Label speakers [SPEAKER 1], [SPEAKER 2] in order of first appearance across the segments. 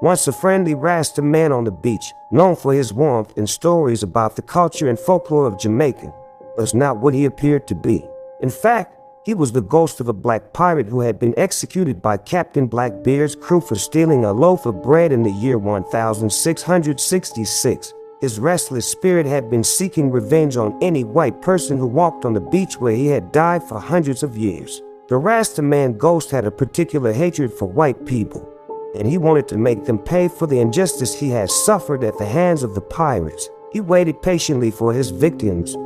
[SPEAKER 1] Once a friendly Rastaman on the beach, known for his warmth and stories about the culture and folklore of Jamaica, was not what he appeared to be. In fact, he was the ghost of a black pirate who had been executed by Captain Blackbeard's crew for stealing a loaf of bread in the year 1666. His restless spirit had been seeking revenge on any white person who walked on the beach where he had died for hundreds of years. The Rastaman ghost had a particular hatred for white people, and he wanted to make them pay for the injustice he had suffered at the hands of the pirates. He waited patiently for his victims,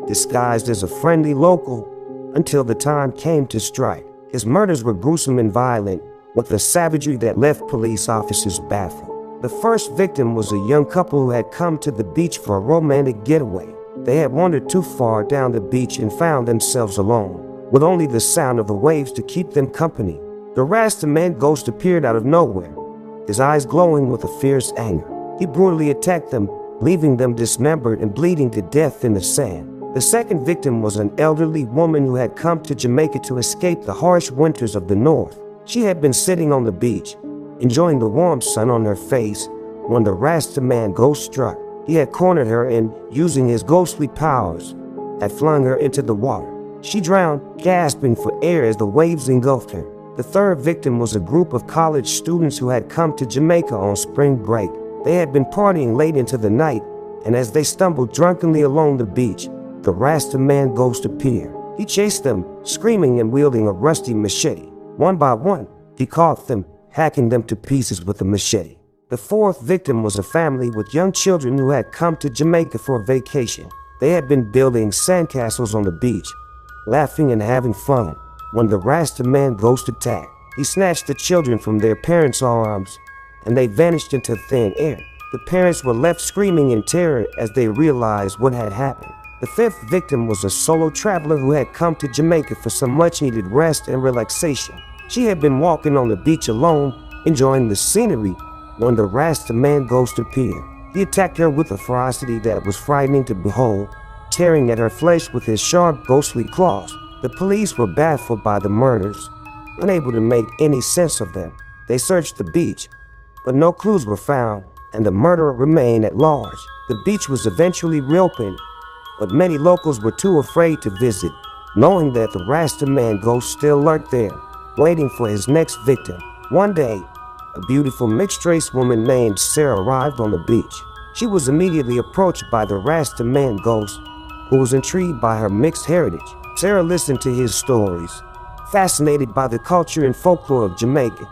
[SPEAKER 1] disguised as a friendly local, until the time came to strike. His murders were gruesome and violent, with a savagery that left police officers baffled. The first victim was a young couple who had come to the beach for a romantic getaway. They had wandered too far down the beach and found themselves alone, with only the sound of the waves to keep them company. The Rastaman ghost appeared out of nowhere, his eyes glowing with a fierce anger. He brutally attacked them, leaving them dismembered and bleeding to death in the sand. The second victim was an elderly woman who had come to Jamaica to escape the harsh winters of the north. She had been sitting on the beach, enjoying the warm sun on her face, when the Rastaman ghost struck. He had cornered her and, using his ghostly powers, had flung her into the water. She drowned, gasping for air as the waves engulfed her. The third victim was a group of college students who had come to Jamaica on spring break. They had been partying late into the night, and as they stumbled drunkenly along the beach, the Rastaman ghost appeared. He chased them, screaming and wielding a rusty machete. One by one, he caught them, hacking them to pieces with the machete. The fourth victim was a family with young children who had come to Jamaica for a vacation. They had been building sandcastles on the beach, laughing and having fun, when the Rastaman ghost attacked. He snatched the children from their parents' arms, and they vanished into thin air. The parents were left screaming in terror as they realized what had happened. The fifth victim was a solo traveler who had come to Jamaica for some much-needed rest and relaxation. She had been walking on the beach alone, enjoying the scenery, when the Rastaman ghost appeared. He attacked her with a ferocity that was frightening to behold, tearing at her flesh with his sharp, ghostly claws. The police were baffled by the murders, unable to make any sense of them. They searched the beach, but no clues were found, and the murderer remained at large. The beach was eventually reopened, but many locals were too afraid to visit, knowing that the Rastaman ghost still lurked there, waiting for his next victim. One day, a beautiful mixed-race woman named Sarah arrived on the beach. She was immediately approached by the Rastaman ghost, who was intrigued by her mixed heritage. Sarah listened to his stories, fascinated by the culture and folklore of Jamaica,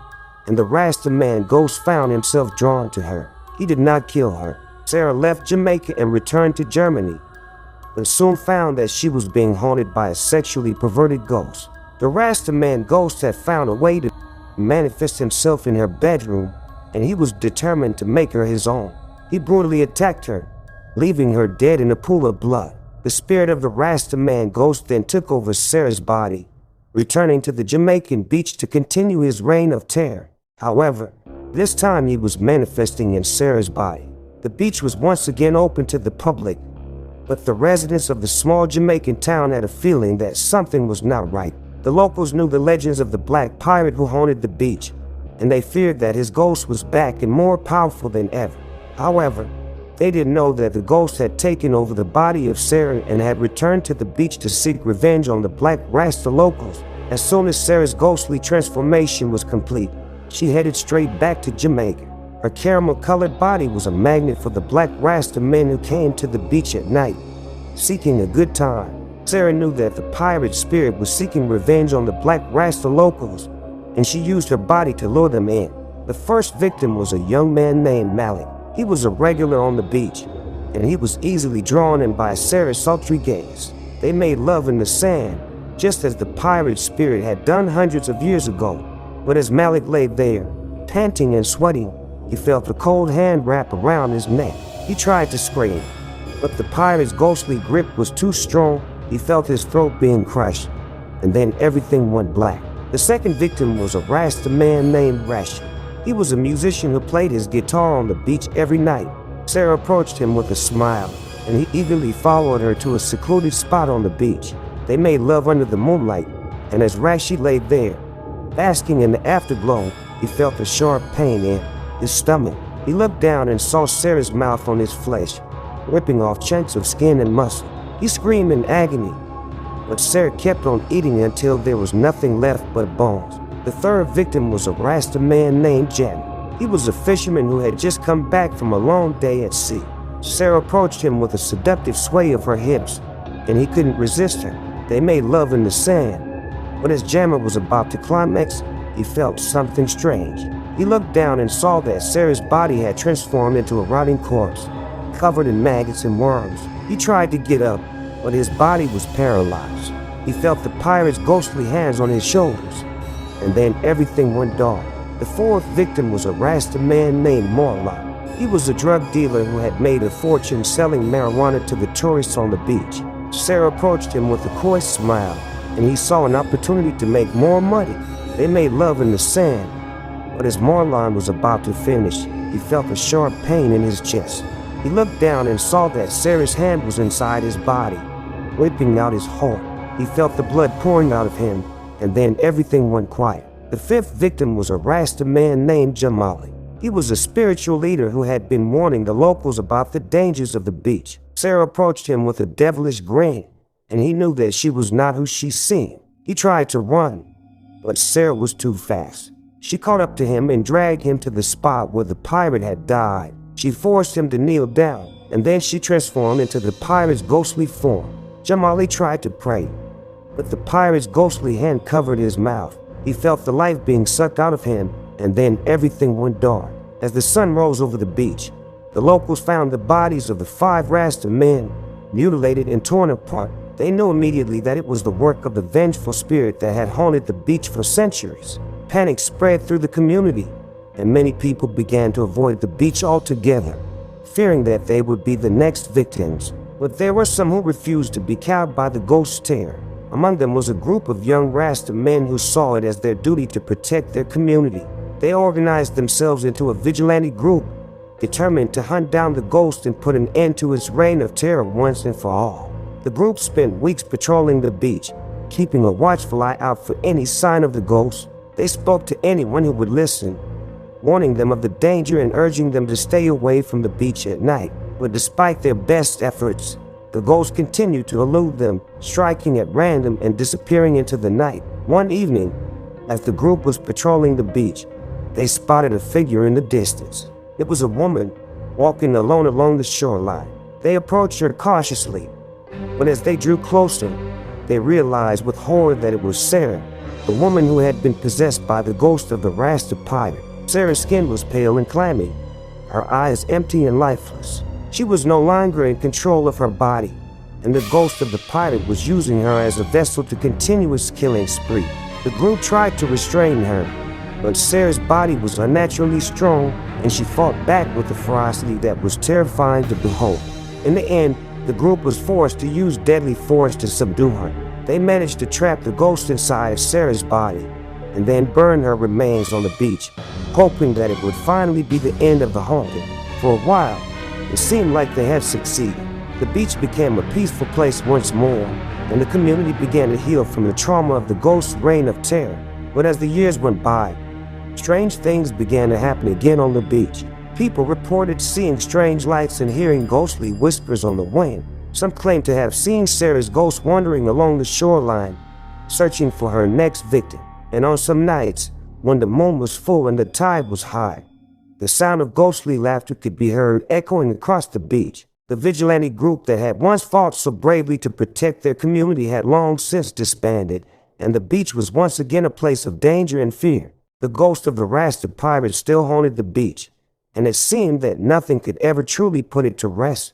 [SPEAKER 1] and the Rastaman ghost found himself drawn to her. He did not kill her. Sarah left Jamaica and returned to Germany, but soon found that she was being haunted by a sexually perverted ghost. The Rastaman ghost had found a way to manifest himself in her bedroom, and he was determined to make her his own. He brutally attacked her, leaving her dead in a pool of blood. The spirit of the Rastaman ghost then took over Sarah's body, returning to the Jamaican beach to continue his reign of terror. However, this time he was manifesting in Sarah's body. The beach was once again open to the public, but the residents of the small Jamaican town had a feeling that something was not right. The locals knew the legends of the black pirate who haunted the beach, and they feared that his ghost was back and more powerful than ever. However, they didn't know that the ghost had taken over the body of Sarah and had returned to the beach to seek revenge on the black Rasta locals. As soon as Sarah's ghostly transformation was complete, she headed straight back to Jamaica. Her caramel-colored body was a magnet for the black Rasta men who came to the beach at night, seeking a good time. Sarah knew that the pirate spirit was seeking revenge on the black Rasta locals, and she used her body to lure them in. The first victim was a young man named Malik. He was a regular on the beach, and he was easily drawn in by Sarah's sultry gaze. They made love in the sand, just as the pirate spirit had done hundreds of years ago. But as Malik lay there, panting and sweating, he felt a cold hand wrap around his neck. He tried to scream, but the pirate's ghostly grip was too strong. He felt his throat being crushed, and then everything went black. The second victim was a Rasta man named Rashid. He was a musician who played his guitar on the beach every night. Sarah approached him with a smile, and he eagerly followed her to a secluded spot on the beach. They made love under the moonlight, and as Rashid lay there, basking in the afterglow, he felt a sharp pain in his stomach. He looked down and saw Sarah's mouth on his flesh, ripping off chunks of skin and muscle. He screamed in agony, but Sarah kept on eating until there was nothing left but bones. The third victim was a Rasta man named Jan. He was a fisherman who had just come back from a long day at sea. Sarah approached him with a seductive sway of her hips, and he couldn't resist her. They made love in the sand, but as Jammer was about to climax, he felt something strange. He looked down and saw that Sarah's body had transformed into a rotting corpse, covered in maggots and worms. He tried to get up, but his body was paralyzed. He felt the pirate's ghostly hands on his shoulders, and then everything went dark. The fourth victim was a Rasta man named Morlock. He was a drug dealer who had made a fortune selling marijuana to the tourists on the beach. Sarah approached him with a coy smile, and he saw an opportunity to make more money. They made love in the sand, but as Marlon was about to finish, he felt a sharp pain in his chest. He looked down and saw that Sarah's hand was inside his body, whipping out his heart. He felt the blood pouring out of him, and then everything went quiet. The fifth victim was a Rasta man named Jamali. He was a spiritual leader who had been warning the locals about the dangers of the beach. Sarah approached him with a devilish grin, and he knew that she was not who she seemed. He tried to run, but Sarah was too fast. She caught up to him and dragged him to the spot where the pirate had died. She forced him to kneel down, and then she transformed into the pirate's ghostly form. Jamali tried to pray, but the pirate's ghostly hand covered his mouth. He felt the life being sucked out of him, and then everything went dark. As the sun rose over the beach, the locals found the bodies of the 5 Rasta men, mutilated and torn apart. They knew immediately that it was the work of the vengeful spirit that had haunted the beach for centuries. Panic spread through the community, and many people began to avoid the beach altogether, fearing that they would be the next victims. But there were some who refused to be cowed by the ghost terror. Among them was a group of young Rasta men who saw it as their duty to protect their community. They organized themselves into a vigilante group, determined to hunt down the ghost and put an end to its reign of terror once and for all. The group spent weeks patrolling the beach, keeping a watchful eye out for any sign of the ghost. They spoke to anyone who would listen, warning them of the danger and urging them to stay away from the beach at night. But despite their best efforts, the ghost continued to elude them, striking at random and disappearing into the night. One evening, as the group was patrolling the beach, they spotted a figure in the distance. It was a woman, walking alone along the shoreline. They approached her cautiously, but as they drew closer, they realized with horror that it was Sarah, the woman who had been possessed by the ghost of the Rasta pirate. Sarah's skin was pale and clammy, her eyes empty and lifeless. She was no longer in control of her body, and the ghost of the pirate was using her as a vessel to continue its killing spree. The group tried to restrain her, but Sarah's body was unnaturally strong, and she fought back with a ferocity that was terrifying to behold. In the end, the group was forced to use deadly force to subdue her. They managed to trap the ghost inside of Sarah's body, and then burn her remains on the beach, hoping that it would finally be the end of the haunting. For a while, it seemed like they had succeeded. The beach became a peaceful place once more, and the community began to heal from the trauma of the ghost's reign of terror. But as the years went by, strange things began to happen again on the beach. People reported seeing strange lights and hearing ghostly whispers on the wind. Some claimed to have seen Sarah's ghost wandering along the shoreline, searching for her next victim. And on some nights, when the moon was full and the tide was high, the sound of ghostly laughter could be heard echoing across the beach. The vigilante group that had once fought so bravely to protect their community had long since disbanded, and the beach was once again a place of danger and fear. The ghost of the Rasta pirate still haunted the beach, and it seemed that nothing could ever truly put it to rest.